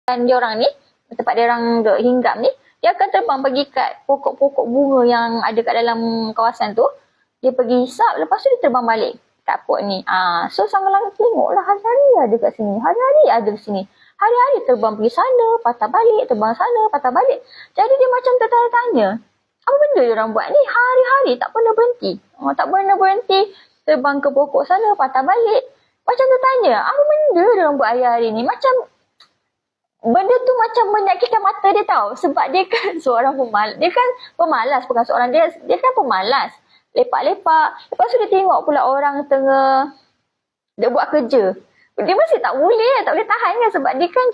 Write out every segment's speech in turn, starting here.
dia orang ni, tempat dia orang duk hinggap ni, dia akan terbang pergi kat pokok-pokok bunga yang ada kat dalam kawasan tu. Dia pergi hisap, lepas tu dia terbang balik kat pot ni. So sang elang tengoklah hari-hari ada kat sini, hari-hari ada di sini. Hari-hari terbang pergi sana, patah balik, terbang sana, patah balik. Jadi dia macam tertanya-tanya, apa benda dia orang buat ni? Hari-hari tak pernah berhenti. Tak pernah berhenti, terbang ke pokok sana, patah balik. Macam tertanya, apa benda dia orang buat hari-hari ni? Macam benda tu macam menyakitkan mata dia tahu. Sebab dia kan seorang pemalas. Dia kan pemalas, bukan seorang dia kan pemalas. Lepak-lepak. Lepas tu dia tengok pula orang tengah dia buat kerja. Dia masih tak boleh tahan kan, sebab dia kan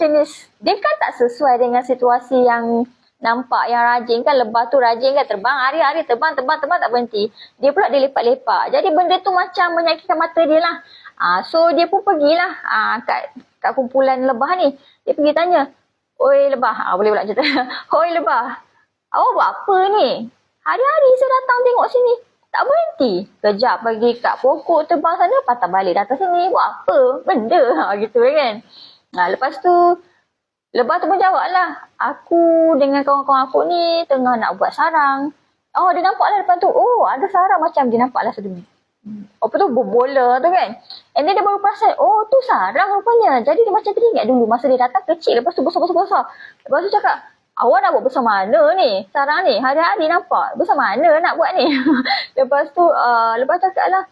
dia kan tak sesuai dengan situasi yang nampak yang rajin kan. Lebah tu rajin kan, terbang hari-hari, terbang tak berhenti. Dia pula dia lepak-lepak. Jadi benda tu macam menyakitkan mata dia lah. So dia pun pergilah kat kumpulan lebah ni. Dia pergi tanya, "Oi lebah," boleh pula cerita. "Oi lebah, awak buat apa ni? Hari-hari saya datang tengok sini, tak berhenti. Kejap pergi kat pokok, terbang sana, patah balik datang sini. Buat apa? Benda." Gitu kan. Lepas tu, lebah tu pun jawab lah, "Aku dengan kawan-kawan aku ni tengah nak buat sarang." Dia nampak lah depan tu. Ada sarang, macam dia nampak lah bola tu kan. And then dia baru perasan, tu sarang rupanya. Jadi dia macam teringat dulu masa dia datang kecil, lepas tu besar. Lepas tu cakap, "Awak nak buat besar mana ni? Sarang ni hari-hari nampak. Besar mana nak buat ni?" Lepas tu cakap lah,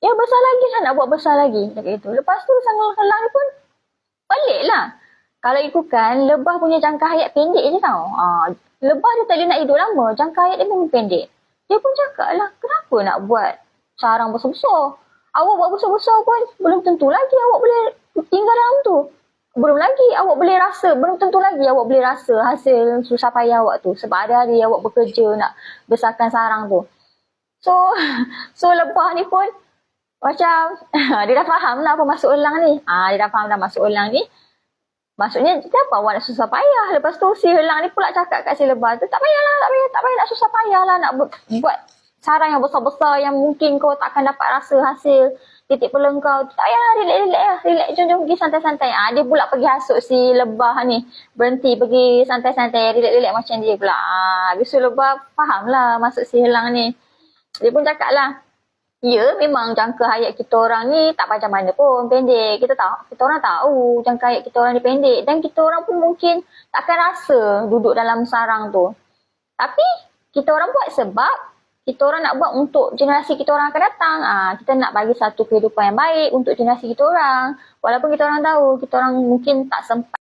"Ya besar lagi lah, nak buat besar lagi." Cakap gitu. Lepas tu sang elang ni pun pelik lah. Kalau ikutkan, lebah punya jangka hayat pendek je tau. Lebah dia tak boleh nak hidup lama. Jangka hayat dia memang pendek. Dia pun cakap lah, "Kenapa nak buat sarang besar-besar? Awak buat besar-besar pun belum tentu lagi awak boleh tinggal dalam tu. Belum lagi awak boleh rasa, belum tentu lagi awak boleh rasa hasil susah payah awak tu. Sebab hari-hari awak bekerja nak besarkan sarang tu." So lebah ni pun macam dia dah faham lah apa maksud elang ni. Dia dah faham dah maksud elang ni. Maksudnya, kenapa awak nak susah payah? Lepas tu si elang ni pula cakap kat si lebah tu, tak payah nak susah payah lah nak buat sarang yang besar-besar yang mungkin kau takkan dapat rasa hasil titik peluh kau. Tak payahlah, relax, jom pergi santai-santai. Dia pula pergi hasut si lebah ni, berhenti pergi santai-santai, relax macam dia pula. Habis tu lebah faham lah maksud si elang ni. Dia pun cakap lah, "Ya, memang jangka hayat kita orang ni tak macam mana pun, pendek. Kita orang tahu jangka hayat kita orang ni pendek. Dan kita orang pun mungkin takkan rasa duduk dalam sarang tu. Tapi kita orang buat sebab kita orang nak buat untuk generasi kita orang akan datang. Kita nak bagi satu kehidupan yang baik untuk generasi kita orang. Walaupun kita orang tahu kita orang mungkin tak sempat